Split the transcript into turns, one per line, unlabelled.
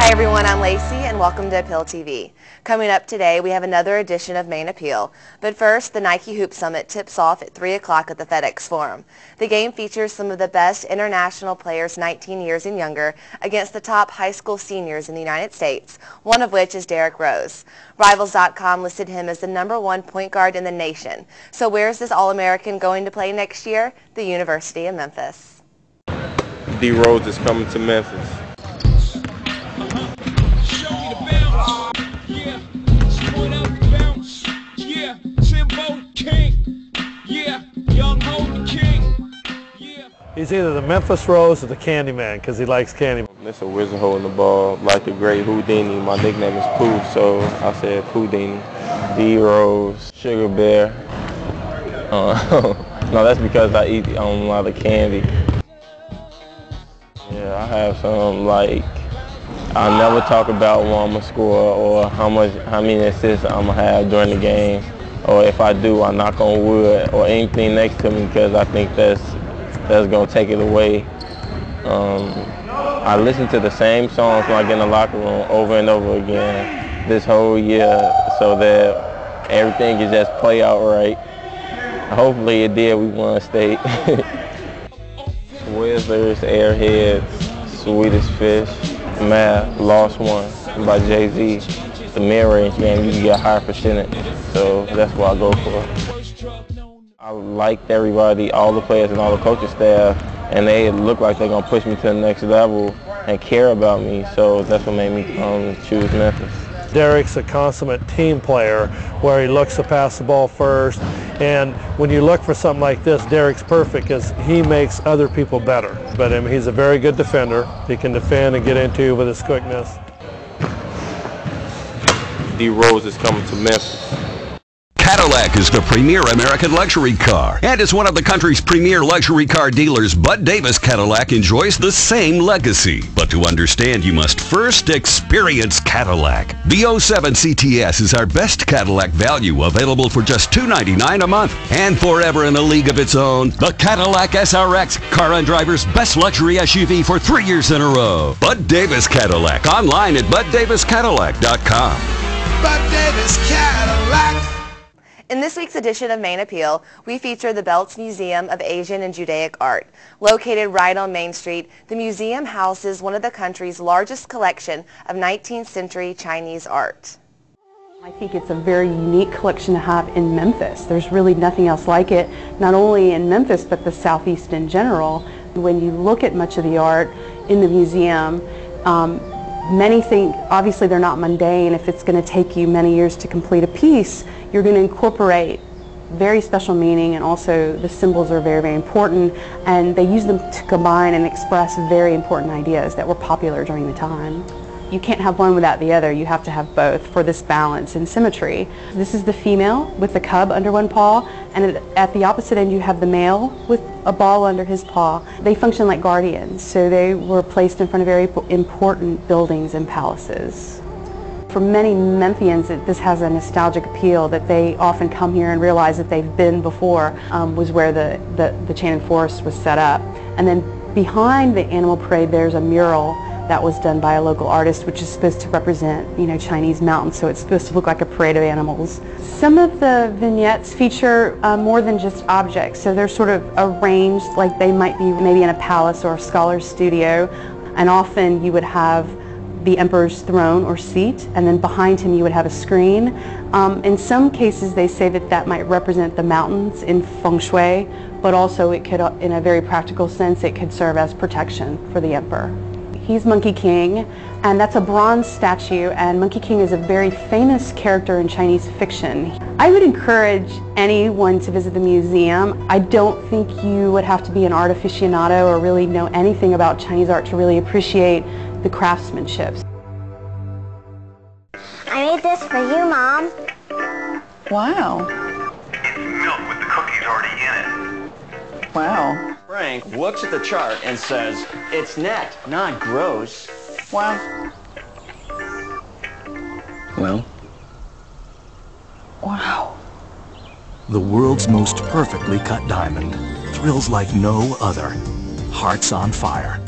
Hi everyone, I'm Lacey and welcome to Appeal TV. Coming up today, we have another edition of Main Appeal. But first, the Nike Hoop Summit tips off at 3 o'clock at the FedEx Forum. The game features some of the best international players 19 years and younger against the top high school seniors in the United States, one of which is Derrick Rose. Rivals.com listed him as the #1 point guard in the nation. So where's this All-American going to play next year? The University of Memphis.
D. Rose is coming to Memphis.
He's either the Memphis Rose or the Candyman because he likes candy.
It's a wizard holding the ball like the great Houdini. My nickname is Pooh, so I said Houdini. D. Rose, Sugar Bear. No, that's because I eat a lot of candy. Yeah, I have some like, I never talk about what I'm gonna score or how many assists I'm gonna have during the game, or if I do, I knock on wood or anything next to me because I think that's gonna take it away. I listen to the same songs when I get in the locker room over and over again this whole year so that everything can just play out right. Hopefully it did. We won state. Wizards, Airheads, Sweetest Fish, Math, Lost One by Jay-Z. The mid-range game, you can get a higher percentage, so that's what I go for. I liked everybody, all the players and all the coaching staff, and they look like they're gonna push me to the next level and care about me, so that's what made me choose Memphis.
Derrick's a consummate team player where he looks to pass the ball first, and when you look for something like this, Derrick's perfect because he makes other people better. But he's a very good defender. He can defend and get into with his quickness.
D. Rose is coming to Memphis.
Cadillac is the premier American luxury car and is one of the country's premier luxury car dealers. Bud Davis Cadillac enjoys the same legacy. But to understand, you must first experience Cadillac. The 07 CTS is our best Cadillac value, available for just $299 a month. And forever in a league of its own, the Cadillac SRX, Car and Driver's best luxury SUV for 3 years in a row. Bud Davis Cadillac, online at buddaviscadillac.com.
Bud Davis Cadillac.
In this week's edition of Main Appeal, we feature the Belz Museum of Asian and Judaic Art. Located right on Main Street, the museum houses one of the country's largest collection of 19th century Chinese art.
I think it's a very unique collection to have in Memphis. There's really nothing else like it, not only in Memphis but the Southeast in general. When you look at much of the art in the museum, many think, obviously they're not mundane. If it's going to take you many years to complete a piece, you're going to incorporate very special meaning, and also the symbols are very, very important, and they use them to combine and express very important ideas that were popular during the time. You can't have one without the other. You have to have both for this balance and symmetry. This is the female with the cub under one paw, and at the opposite end you have the male with a ball under his paw. They function like guardians, so they were placed in front of very important buildings and palaces. For many Memphians, this has a nostalgic appeal that they often come here and realize that they've been before, was where the chain and forest was set up. And then behind the animal parade there's a mural that was done by a local artist, which is supposed to represent, Chinese mountains, so it's supposed to look like a parade of animals. Some of the vignettes feature more than just objects, so they're sort of arranged like they might be maybe in a palace or a scholar's studio, and often you would have the emperor's throne or seat, and then behind him you would have a screen. In some cases they say that might represent the mountains in feng shui, but also it could, in a very practical sense, it could serve as protection for the emperor. He's Monkey King, and that's a bronze statue, and Monkey King is a very famous character in Chinese fiction. I would encourage anyone to visit the museum. I don't think you would have to be an art aficionado or really know anything about Chinese art to really appreciate the craftsmanship.
I made this for you, Mom.
Wow.
Milk with the cookies already in it.
Wow.
Frank looks at the chart and says, it's net, not gross.
Wow.
Well?
Wow.
The world's most perfectly cut diamond. Thrills like no other. Hearts on fire.